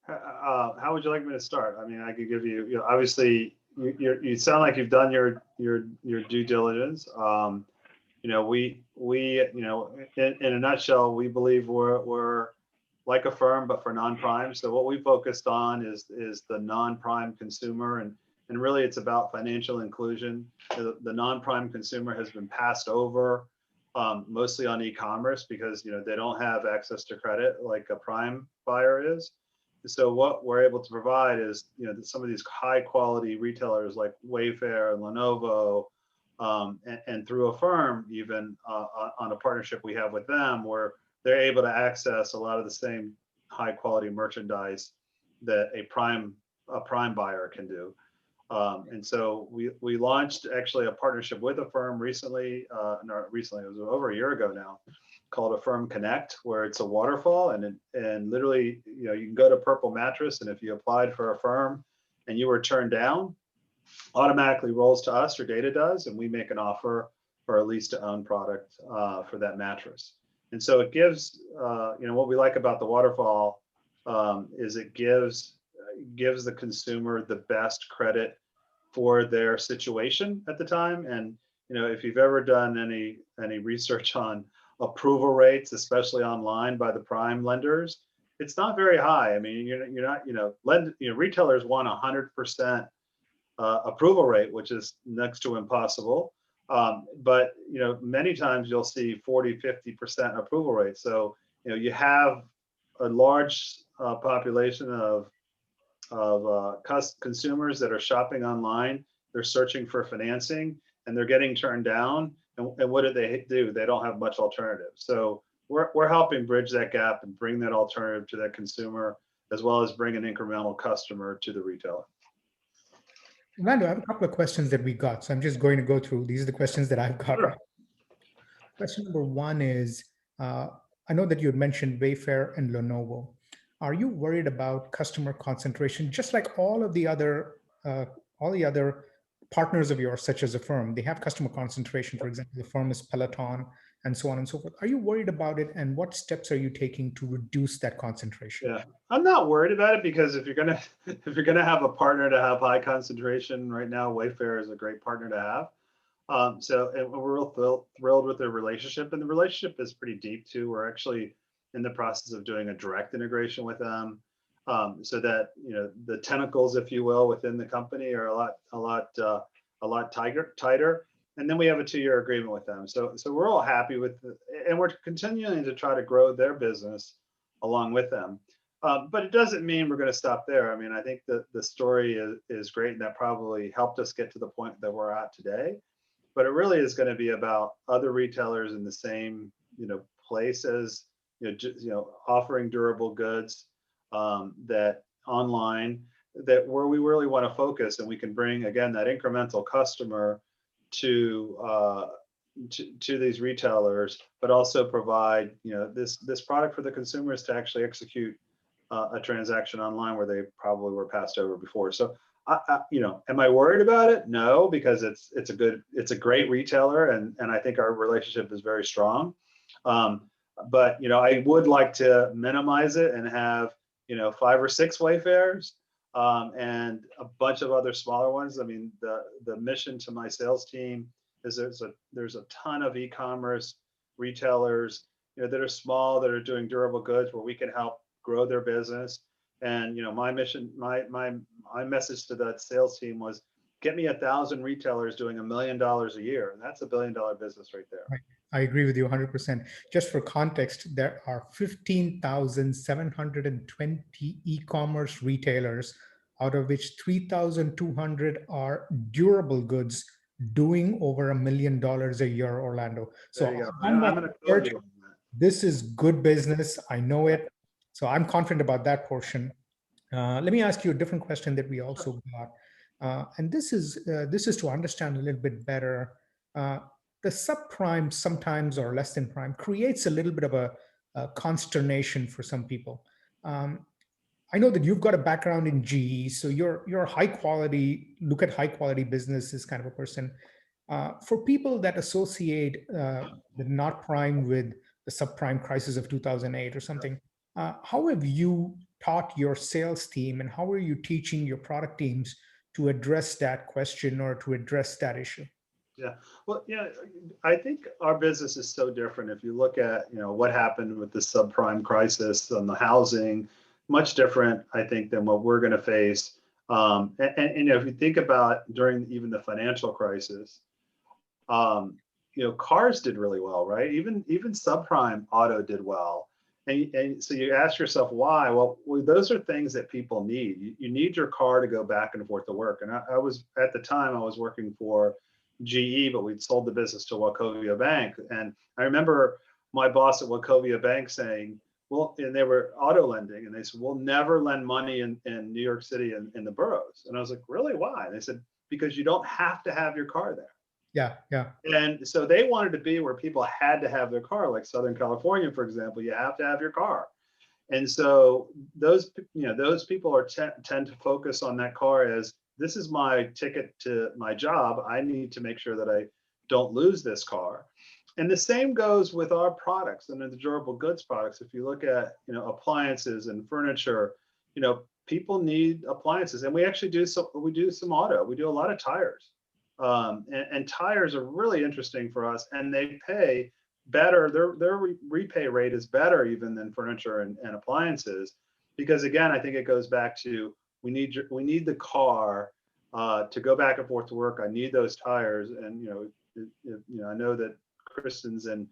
How would you like me to start? I mean, I could give you, obviously, you sound like you've done your due diligence. In a nutshell, we believe we're like a firm, but for non-prime. So what we focused on is the non-prime consumer, and really it's about financial inclusion. The non-prime consumer has been passed over, mostly on e-commerce because they don't have access to credit like a prime buyer is. So what we're able to provide is some of these high quality retailers like Wayfair and Lenovo, and through a firm even on a partnership we have with them where they're able to access a lot of the same high quality merchandise that a prime buyer can do. And so we launched actually a partnership with a firm recently, recently, it was over a year ago now, called Affirm Connect, where it's a waterfall and literally, you can go to Purple Mattress, and if you applied for Affirm and you were turned down, automatically rolls to us, or data does, and we make an offer for a lease to own product for that mattress. And so it gives, what we like about the waterfall is it gives the consumer the best credit for their situation at the time. And if you've ever done any research on approval rates, especially online by the prime lenders, it's not very high. I mean, you're not, retailers want 100% approval rate, which is next to impossible. But many times you'll see 40, 50% approval rate. So you have a large population of consumers that are shopping online. They're searching for financing and they're getting turned down. And what do? They don't have much alternative. So we're helping bridge that gap and bring that alternative to that consumer, as well as bring an incremental customer to the retailer. Orlando, I have a couple of questions that we got. So I'm just going to go through. These are the questions that I've got. Sure. Question number one is, I know that you had mentioned Wayfair and Lenovo. Are you worried about customer concentration, just like all the other partners of yours, such as a firm? They have customer concentration. For example, the firm is Peloton, and so on and so forth. Are you worried about it, and what steps are you taking to reduce that concentration? Yeah, I'm not worried about it, because if you're gonna have a partner to have high concentration, right now Wayfair is a great partner to have. And we're real thrilled with their relationship, and the relationship is pretty deep too. We're actually in the process of doing a direct integration with them, so that the tentacles, if you will, within the company are a lot tighter. And then we have a 2-year agreement with them. So we're all happy with it, and we're continuing to try to grow their business along with them. But it doesn't mean we're going to stop there. I mean, I think that the story is great, and that probably helped us get to the point that we're at today. But it really is going to be about other retailers in the same place as offering durable goods that online, that where we really want to focus, and we can bring again that incremental customer to these retailers, but also provide this product for the consumers to actually execute a transaction online where they probably were passed over before. So am I worried about it? No, because it's a great retailer, and I think our relationship is very strong. But I would like to minimize it and have 5 or 6 Wayfairs, and a bunch of other smaller ones. I mean, the mission to my sales team is there's a ton of e-commerce retailers that are small, that are doing durable goods, where we can help grow their business. And my mission, my message to that sales team was, get me 1,000 retailers doing $1 million a year, and that's $1 billion business right there. Right. I agree with you 100%. Just for context, there are 15,720 e-commerce retailers, out of which 3,200 are durable goods, doing over $1 million a year, Orlando. So I'm going to quote you on that. This is good business. I know it. So I'm confident about that portion. Let me ask you a different question that we also got. And this is to understand a little bit better. The subprime sometimes, or less than prime, creates a little bit of a consternation for some people. I know that you've got a background in GE, so you're high quality, look at high quality businesses kind of a person. For people that associate the not prime with the subprime crisis of 2008 or something, how have you taught your sales team, and how are you teaching your product teams to address that question or to address that issue? Yeah. Well, yeah, I think our business is so different. If you look at, what happened with the subprime crisis on the housing, much different, I think, than what we're going to face. If you think about during even the financial crisis, cars did really well, right? Even subprime auto did well. And so you ask yourself why? Well, those are things that people need. You need your car to go back and forth to work. And I was, at the time, I was working for GE, but we'd sold the business to Wachovia Bank. And I remember my boss at Wachovia Bank saying, well, and they were auto lending, and they said, we'll never lend money in New York City in the boroughs. And I was like, really, why? And they said, because you don't have to have your car there. Yeah, yeah. And so they wanted to be where people had to have their car, like Southern California, for example, you have to have your car. And so those people are tend to focus on that car as, this is my ticket to my job. I need to make sure that I don't lose this car. And the same goes with our products and the durable goods products. If you look at, appliances and furniture, people need appliances, and we actually do some auto. We do a lot of tires. And tires are really interesting for us, and they pay better. Their repay rate is better even than furniture and appliances, because again, I think it goes back to, we need the car to go back and forth to work. I need those tires, and I know that Kristen's in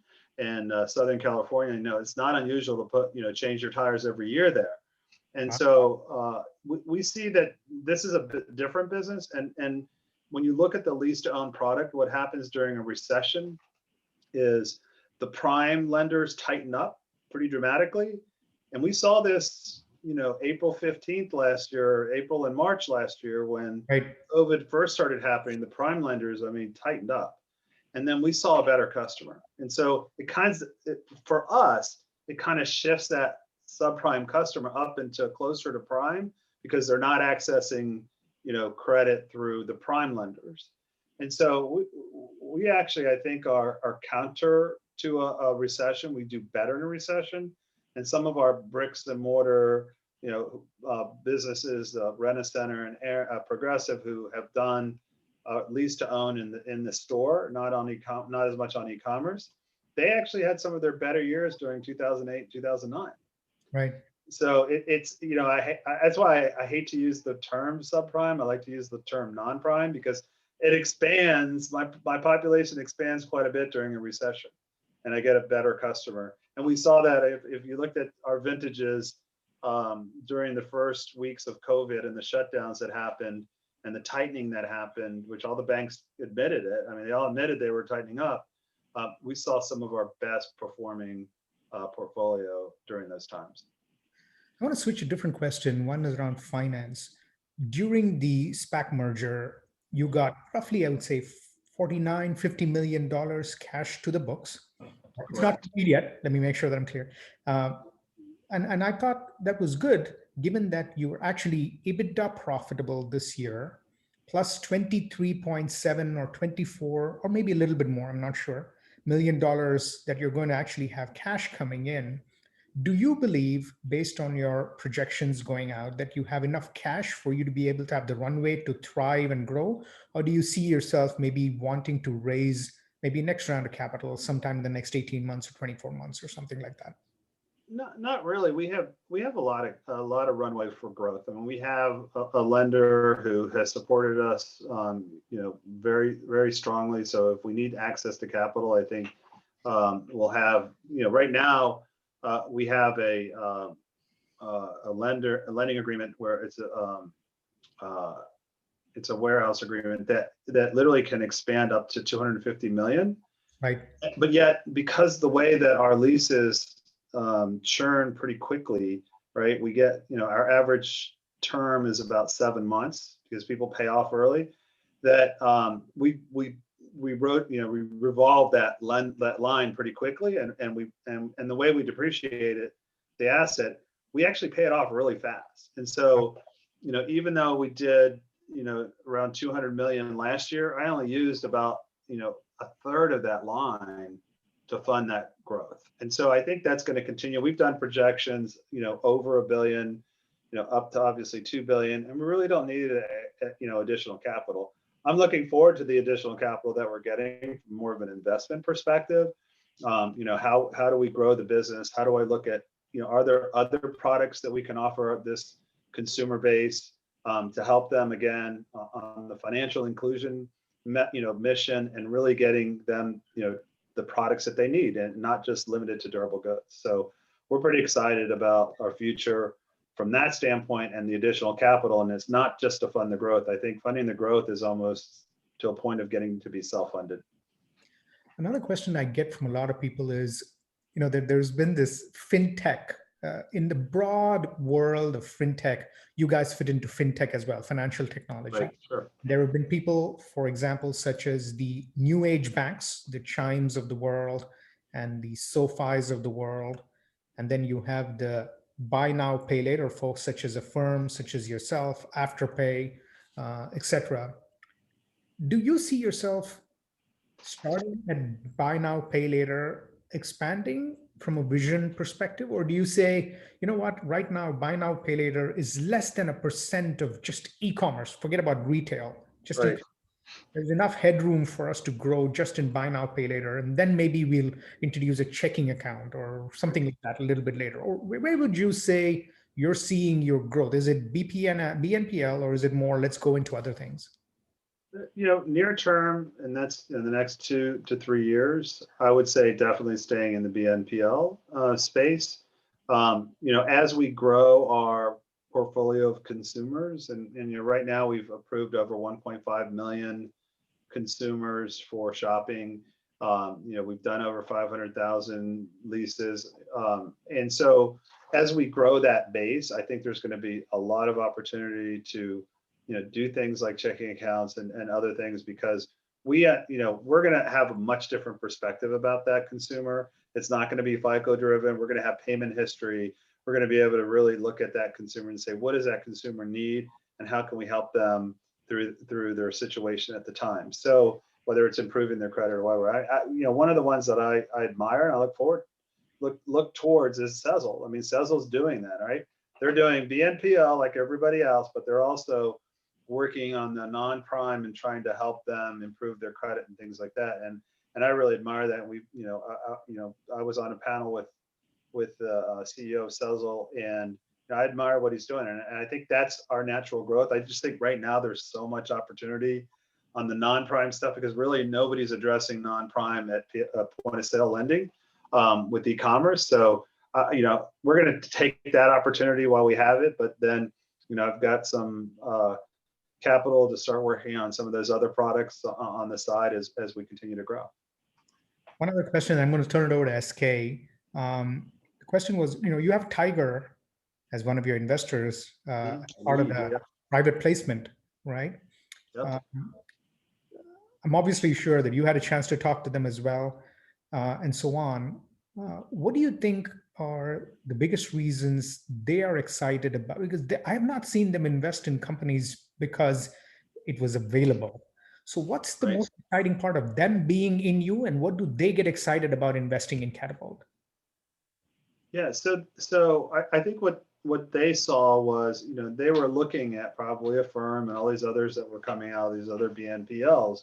Southern California. It's not unusual to change your tires every year there, and so we see that this is a different business. And when you look at the lease to own product, what happens during a recession is the prime lenders tighten up pretty dramatically, and we saw this April 15th last year, April and March last year, when COVID first started happening. The prime lenders, tightened up, and then we saw a better customer. And so for us, it kind of shifts that subprime customer up into closer to prime, because they're not accessing credit through the prime lenders. And so we actually, I think, are counter to a recession. We do better in a recession. And some of our bricks and mortar businesses, Rent-A-Center and Progressive, who have done lease to own in the store, not as much on e-commerce, they actually had some of their better years during 2008, 2009. Right. So that's why I hate to use the term subprime. I like to use the term non-prime, because it expands. My population expands quite a bit during a recession, and I get a better customer. And we saw that if you looked at our vintages during the first weeks of COVID and the shutdowns that happened and the tightening that happened, which all the banks admitted it. They all admitted they were tightening up. We saw some of our best performing portfolio during those times. I want to switch a different question. One is around finance. During the SPAC merger, you got roughly, I would say, $50 million cash to the books. It's not complete yet. Let me make sure that I'm clear. And I thought that was good, given that you were actually EBITDA profitable this year, plus 23.7 or 24, or maybe a little bit more, I'm not sure, $1 million that you're going to actually have cash coming in. Do you believe, based on your projections going out, that you have enough cash for you to be able to have the runway to thrive and grow? Or do you see yourself maybe wanting to raise maybe next round of capital sometime in the next 18 months or 24 months or something like that? Not really. We have a lot of runway for growth. We have a lender who has supported us, very, very strongly. So if we need access to capital, I think we'll have. Right now we have a lending agreement where it's a warehouse agreement that literally can expand up to 250 million. Right. But yet, because the way that our leases churn pretty quickly, right? We get, our average term is about 7 months because people pay off early. That we revolve that line pretty quickly, and the way we depreciate it, the asset, we actually pay it off really fast. And so, even though we did, around 200 million last year, I only used about, a third of that line to fund that growth. And so I think that's going to continue. We've done projections, over $1 billion up to obviously 2 billion, and we really don't need additional capital. I'm looking forward to the additional capital that we're getting from more of an investment perspective. How do we grow the business? How do I look at, are there other products that we can offer this consumer base to help them again on the financial inclusion mission, and really getting them the products that they need, and not just limited to durable goods. So we're pretty excited about our future from that standpoint, and the additional capital. And it's not just to fund the growth. I think funding the growth is almost to a point of getting to be self-funded. Another question I get from a lot of people is, that there's been this fintech in the broad world of fintech. You guys fit into fintech as well, financial technology. Right, sure. There have been people, for example, such as the new age banks, the Chimes of the world, and the SoFis of the world. And then you have the buy now, pay later folks, such as a firm, such as yourself, Afterpay, etc. Do you see yourself starting at buy now, pay later, expanding from a vision perspective? Or do you say, you know what, right now, buy now, pay later is less than 1% of just e-commerce, forget about retail, just right. There's enough headroom for us to grow just in buy now, pay later. And then maybe we'll introduce a checking account or something like that a little bit later. Or where would you say you're seeing your growth? Is it BNPL, or is it more, let's go into other things? Near term, and that's in the next 2 to 3 years, I would say definitely staying in the BNPL space. As we grow our portfolio of consumers, and right now we've approved over 1.5 million consumers for shopping. We've done over 500,000 leases. And so as we grow that base, I think there's going to be a lot of opportunity to do things like checking accounts and other things, because we're going to have a much different perspective about that consumer. It's not going to be FICO driven. We're going to have payment history. We're going to be able to really look at that consumer and say, what does that consumer need, and how can we help them through their situation at the time? So whether it's improving their credit or whatever, one of the ones that I admire and I look towards is Sezzle. I mean, Sezzle's doing that, right? They're doing BNPL like everybody else, but they're also working on the non-prime and trying to help them improve their credit and things like that. And I really admire that. We, I was on a panel with the CEO of Sezzle, and I admire what he's doing. And I think that's our natural growth. I just think right now there's so much opportunity on the non-prime stuff, because really nobody's addressing non-prime at point of sale lending with e-commerce. So, we're going to take that opportunity while we have it, but then, I've got some capital to start working on some of those other products on the side as we continue to grow. One other question, I'm going to turn it over to SK. The question was, you have Tiger as one of your investors, part of the private placement, right? Yep. I'm obviously sure that you had a chance to talk to them as well, and so on. What do you think are the biggest reasons they are excited about? Because I have not seen them invest in companies because it was available. So what's the most exciting part of them being in you, and what do they get excited about investing in Katapult? Yeah, so I think what they saw was, they were looking at probably a firm and all these others that were coming out, these other BNPLs,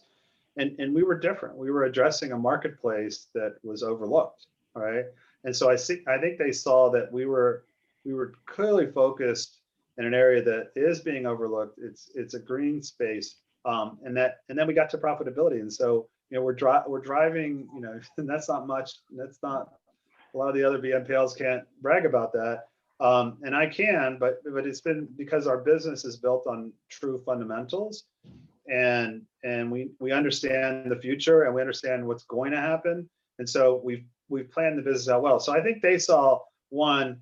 and we were different. We were addressing a marketplace that was overlooked, right? And so I think they saw that we were clearly focused in an area that is being overlooked. It's a green space, and then we got to profitability, and so we're driving, and that's not much. That's not a lot of the other BNPLs can't brag about that, and I can, but it's been because our business is built on true fundamentals, and we understand the future, and we understand what's going to happen, and so we've planned the business out well. So I think they saw one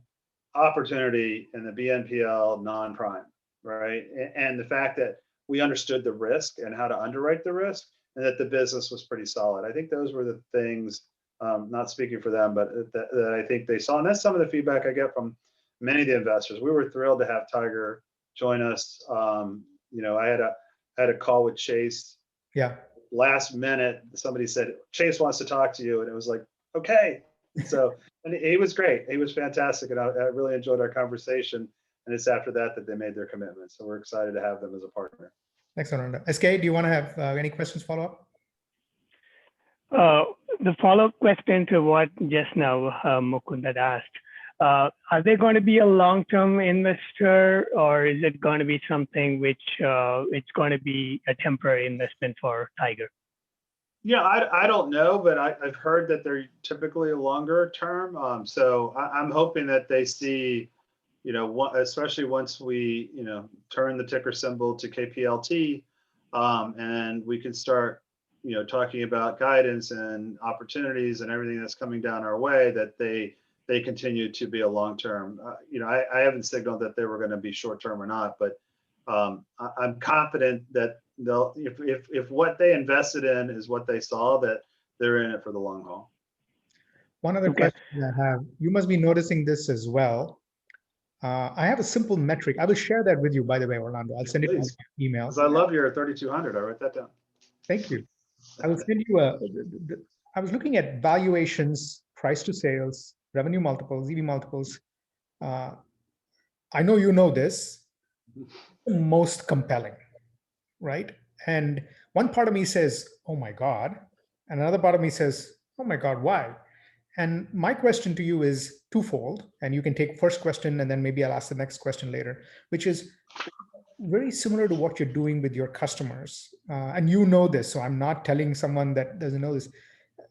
opportunity in the BNPL non-prime, right? And the fact that we understood the risk and how to underwrite the risk, and that the business was pretty solid. I think those were the things, not speaking for them, but that I think they saw. And that's some of the feedback I get from many of the investors. We were thrilled to have Tiger join us. I had a call with Chase. Yeah. Last minute, somebody said, Chase wants to talk to you. And it was like, okay. So, and he was great. He was fantastic. And I really enjoyed our conversation. And it's after that that they made their commitment. So we're excited to have them as a partner. Thanks, Orlando. SK, do you want to have any questions follow up? The follow-up question to what just now Mukund had asked, are they going to be a long-term investor, or is it going to be something which it's going to be a temporary investment for Tiger? Yeah, I don't know, but I've heard that they're typically a longer term. So I'm hoping that they see, especially once we, turn the ticker symbol to KPLT, and we can start, talking about guidance and opportunities and everything that's coming down our way, that they continue to be a long term. I haven't signaled that they were going to be short term or not, but I'm confident that they'll, if what they invested in is what they saw, that they're in it for the long haul. One other question I have, you must be noticing this as well. I have a simple metric. I will share that with you, by the way, Orlando. I'll send it to you in email. Because I love your 3200. I wrote that down. Thank you. I will send you I was looking at valuations, price to sales, revenue multiples, EV multiples. I know you know this, most compelling, right? And one part of me says, oh my God. And another part of me says, oh my God, why? And my question to you is twofold. And you can take first question, and then maybe I'll ask the next question later, which is very similar to what you're doing with your customers. And you know this, so I'm not telling someone that doesn't know this.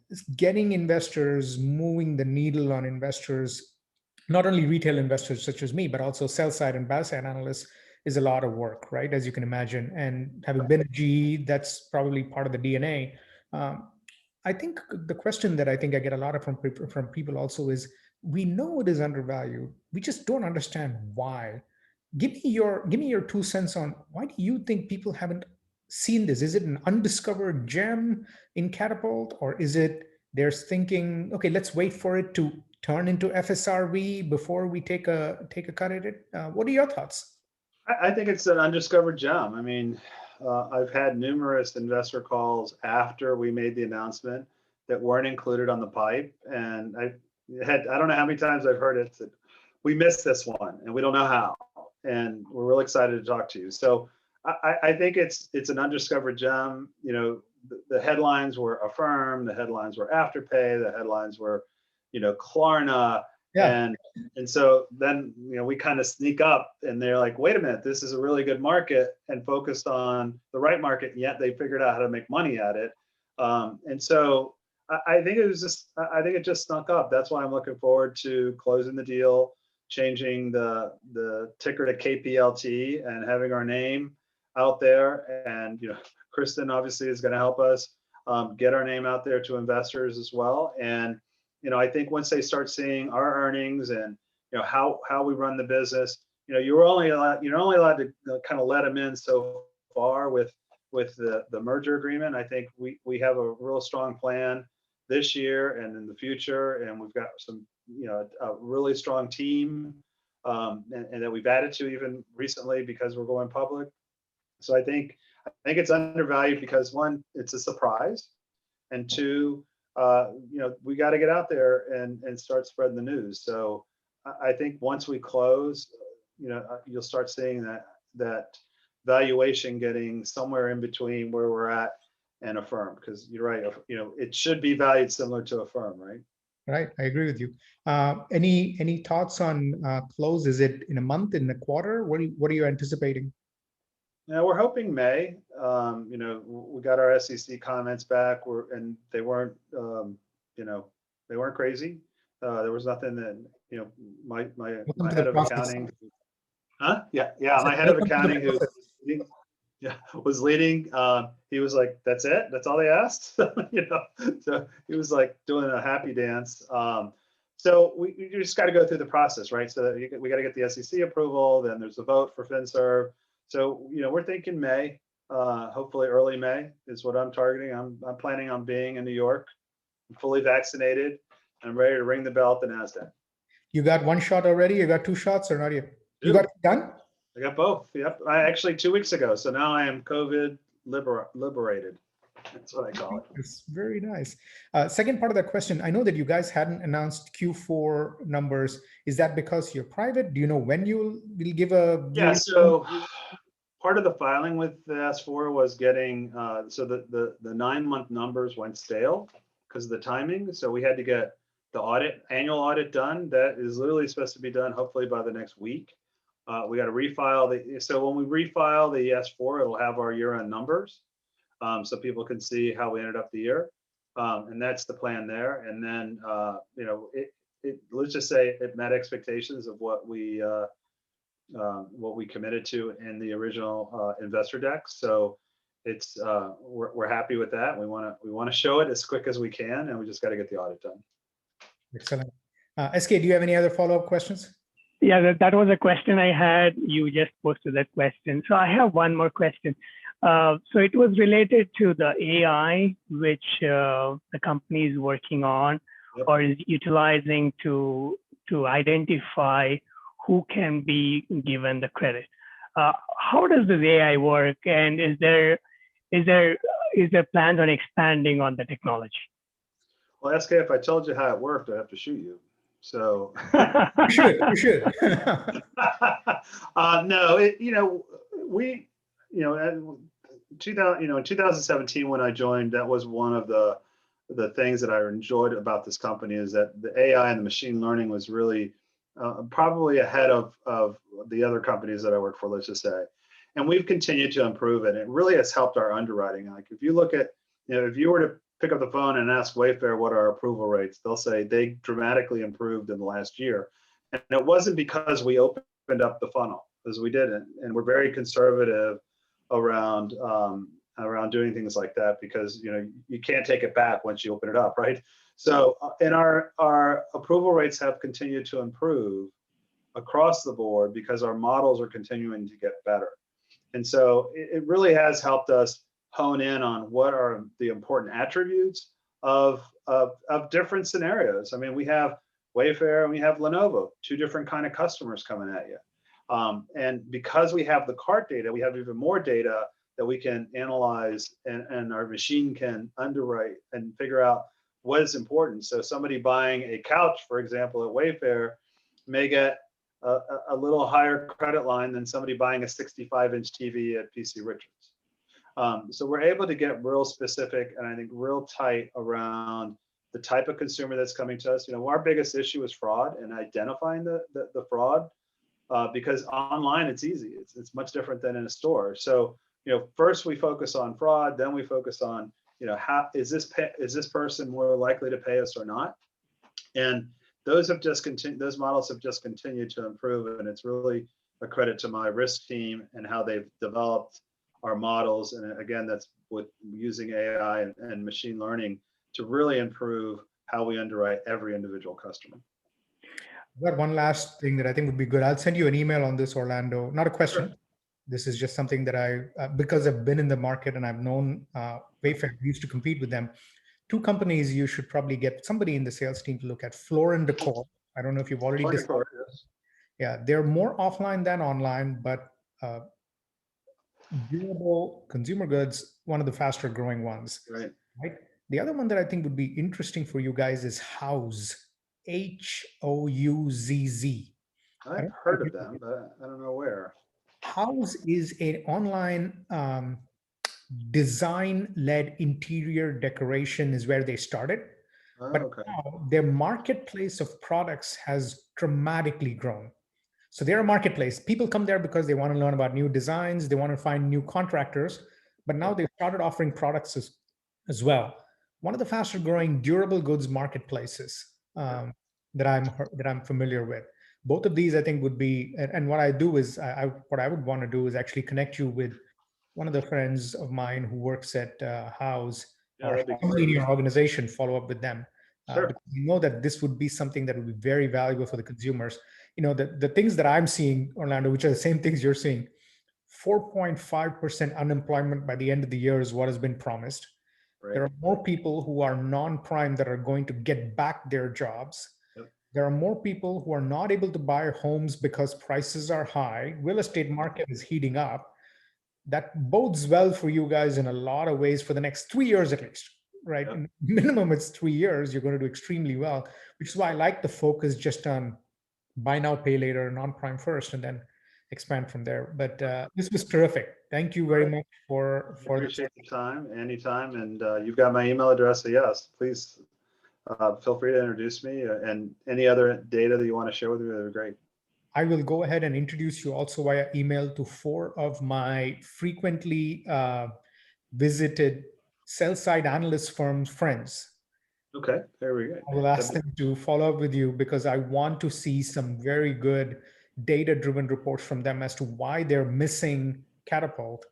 It's getting investors, moving the needle on investors, not only retail investors such as me, but also sell side and buy side analysts, is a lot of work, right? As you can imagine. And having been at GE, that's probably part of the DNA. I think the question that I think I get a lot of from people also is, we know it is undervalued. We just don't understand why. Give me your 2 cents on why do you think people haven't seen this? Is it an undiscovered gem in Katapult, or is it they're thinking, okay, let's wait for it to turn into FSRV before we take a cut at it? What are your thoughts? I think it's an undiscovered gem. I mean, I've had numerous investor calls after we made the announcement that weren't included on the pipe, and I don't know how many times I've heard it that we missed this one and we don't know how, and we're really excited to talk to you. So I think it's an undiscovered gem. The headlines were Affirm, the headlines were Afterpay, the headlines were, Klarna. Yeah. And so then, we kind of sneak up and they're like, wait a minute, this is a really good market and focused on the right market. And yet they figured out how to make money at it. And so I think it just snuck up. That's why I'm looking forward to closing the deal, changing the ticker to KPLT and having our name out there. And, Kristen obviously is going to help us get our name out there to investors as well. And, I think once they start seeing our earnings and, how we run the business, you're only allowed to kind of let them in so far with the merger agreement. I think we have a real strong plan this year and in the future, and we've got some, a really strong team, and that we've added to even recently because we're going public. So I think it's undervalued because, one, it's a surprise, and two, we got to get out there and start spreading the news. So I think once we close, you'll start seeing that valuation getting somewhere in between where we're at and Affirm, because you're right, it should be valued similar to Affirm, right? Right, I agree with you. Any thoughts on close? Is it in a month, in a quarter? What are you anticipating? Yeah, we're hoping May. We got our SEC comments back, and they weren't, they weren't crazy. There was nothing that, my head of accounting. Huh? Yeah. My head of accounting who was leading. He was like, "That's it? That's all they asked?" So he was like doing a happy dance. So we just got to go through the process, right? So we got to get the SEC approval. Then there's the vote for FinServ. So we're thinking May, hopefully early May is what I'm targeting. I'm planning on being in New York, I'm fully vaccinated. I'm ready to ring the bell at the NASDAQ. You got one shot already? You got 2 shots or not yet? You got it done? I got both. Yep. Actually 2 weeks ago. So now I am COVID liberated. That's what I call it. It's very nice. Second part of that question, I know that you guys hadn't announced Q4 numbers. Is that because you're private? Do you know when you will give a Yeah, view? so part of the filing with the S4 was getting, so the 9-month numbers went stale because of the timing. So we had to get the annual audit done. That is literally supposed to be done hopefully by the next week. We got to refile so when we refile the S4, it'll have our year-end numbers. So people can see how we ended up the year. And that's the plan there. And then, let's just say it met expectations of what we committed to in the original investor deck. So it's we're happy with that. We want to show it as quick as we can, and we just got to get the audit done. Excellent. SK, do you have any other follow-up questions? Yeah, that was a question I had. You just posted that question. So I have one more question. So it was related to the AI, which the company is working on. Yep. Or is utilizing to identify who can be given the credit. How does the AI work, and is there plans on expanding on the technology? Well, SK, if I told you how it worked, I'd have to shoot you. So you should. No, in 2017 when I joined, that was one of the things that I enjoyed about this company, is that the AI and the machine learning was really probably ahead of the other companies that I work for, let's just say. And we've continued to improve it. It really has helped our underwriting. Like if you look at, if you were to pick up the phone and ask Wayfair what are our approval rates, they'll say they dramatically improved in the last year. And it wasn't because we opened up the funnel, because we didn't. And we're very conservative around doing things like that, because you can't take it back once you open it up, right? So and our approval rates have continued to improve across the board because our models are continuing to get better. And so it really has helped us hone in on what are the important attributes of different scenarios. I mean, we have Wayfair and we have Lenovo, two different kind of customers coming at you. And because we have the cart data, we have even more data that we can analyze, and our machine can underwrite and figure out what is important. So somebody buying a couch, for example, at Wayfair may get a little higher credit line than somebody buying a 65-inch TV at PC Richards. So we're able to get real specific and I think real tight around the type of consumer that's coming to us. Our biggest issue is fraud and identifying the fraud, because online it's easy. It's much different than in a store. So first we focus on fraud, then we focus on how is this person more likely to pay us or not, and those models have just continued to improve, and it's really a credit to my risk team and how they've developed our models. And again, that's with using AI and machine learning to really improve how we underwrite every individual customer. I've got one last thing that I think would be good. I'll send you an email on this, Orlando. Not a question. Sure. This is just something that because I've been in the market and I've known Wayfair, we used to compete with them. Two companies you should probably get somebody in the sales team to look at: Floor & Decor. I don't know if you've already discovered. Yes. Yeah, they're more offline than online, but durable consumer goods, one of the faster growing ones. Right. The other one that I think would be interesting for you guys is Houzz, Houzz. I've heard of them, but I don't know where. Houzz is an online design-led interior decoration is where they started. Oh, but okay. Now their marketplace of products has dramatically grown. So they're a marketplace. People come there because they want to learn about new designs. They want to find new contractors. But now they've started offering products as well. One of the faster growing durable goods marketplaces that I'm familiar with. Both of these, I think, would be, and what I do is, what I would want to do is actually connect you with one of the friends of mine who works at Houzz, or in your organization, follow up with them. Sure. Because you know that this would be something that would be very valuable for the consumers. The things that I'm seeing, Orlando, which are the same things you're seeing, 4.5% unemployment by the end of the year is what has been promised. Right. There are more people who are non-prime that are going to get back their jobs. There are more people who are not able to buy homes because prices are high. Real estate market is heating up. that bodes well for you guys in a lot of ways for the next 3 years at least, right? Yep. Minimum, it's 3 years. You're going to do extremely well, which is why I like the focus just on buy now, pay later, non-prime first, and then expand from there. But this was terrific. Thank you very much for this. Appreciate the time, anytime, and you've got my email address. So yes, please feel free to introduce me and any other data that you want to share with me. That would be great. I will go ahead and introduce you also via email to 4 of my frequently visited sell-side analyst firm friends. Okay, there we go. I will ask them to follow up with you because I want to see some very good data-driven reports from them as to why they're missing Katapult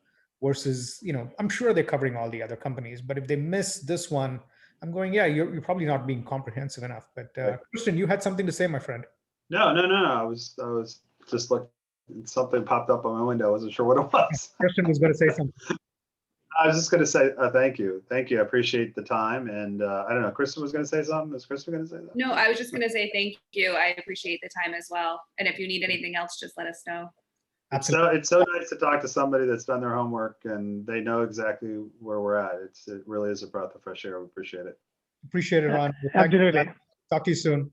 versus, I'm sure they're covering all the other companies, but if they miss this one, I'm going, yeah, you're probably not being comprehensive enough. But Christian, you had something to say, my friend. No. I was just looking. Something popped up on my window. I wasn't sure what it was. Christian was going to say something. I was just going to say thank you. I appreciate the time. And I don't know, Kristen was going to say something. Is Kristen going to say that? No, I was just going to say thank you. I appreciate the time as well. And if you need anything else, just let us know. Absolutely. It's so nice to talk to somebody that's done their homework and they know exactly where we're at. It really is a breath of fresh air. We appreciate it. Appreciate it, Ron. Absolutely. Talk to you soon.